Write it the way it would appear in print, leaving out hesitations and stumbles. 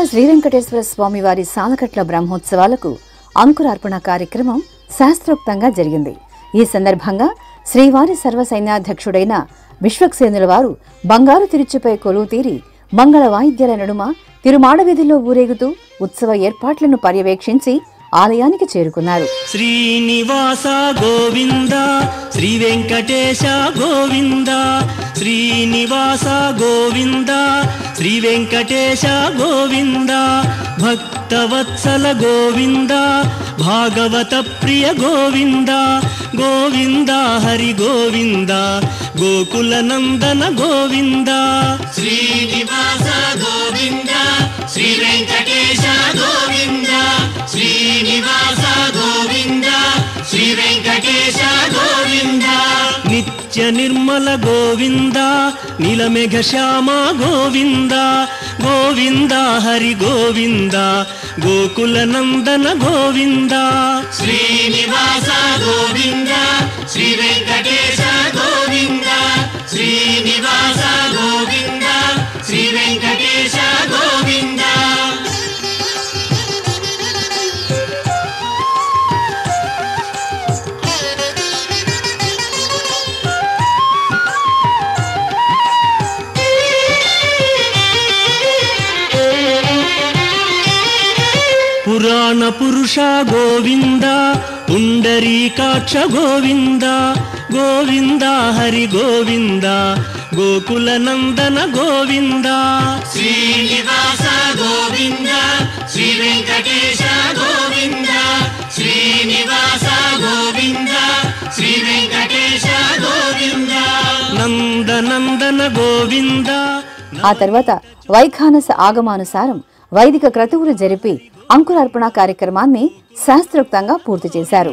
శ్రీ వెంకటేశ్వర స్వామి వారి సాలకట్ల బ్రహ్మోత్సవాలకు అంకురార్పణ కార్యక్రమం శాస్త్రోక్తంగా జరిగింది. ఈ సందర్భంగా శ్రీవారి సర్వసైన్యాధ్యక్షుడైన విశ్వక్సేనుల వారు బంగారు తిరుచుపై కొలువు తీరి మంగళ వాయిద్యాల నడుమ తిరుమాడ వీధిలో ఊరేగుతూ ఉత్సవ ఏర్పాట్లను పర్యవేక్షించి ఆలయానికి చేరుకున్నారు. శ్రీనివాస గోవింద శ్రీ వెంకటేశ గోవింద, శ్రీనివాస గోవింద శ్రీ వెంకటేశ గోవింద, భక్తవత్సల గోవింద భాగవత ప్రియ గోవింద, గోవింద హరి గోవింద గోకుల నందన గోవింద. శ్రీనివాస గోవింద శ్రీ వెంకటేశ గోవింద, శ్రీనివాస గోవింద శ్రీ వెంకటేశ గోవింద, నిత్య నిర్మల గోవింద నీలమేఘ శ్యామ గోవింద, గోవింద హరి గోవింద గోకుల నందన గోవింద. శ్రీనివాస గోవింద శ్రీ వెంకటేశ గోవింద, శ్రీనివాస గోవింద శ్రీ వెంకటేశ గోవింద. పురాణ పురుష గోవింద పుండరీకాక్ష గోవింద, గోవింద హరి గోవింద గోకుల నందన గోవింద. శ్రీనివాస గోవింద శ్రీ వెంకటేశ గోవింద, శ్రీనివాస గోవింద శ్రీ వెంకటేశ గోవింద, నందనందన గోవింద. ఆ తర్వాత వైఖానస ఆగమానుసారం వైదిక క్రతువులు జరిపి అంకురార్పణ కార్యక్రమాన్ని శాస్త్రోక్తంగా పూర్తి చేశారు.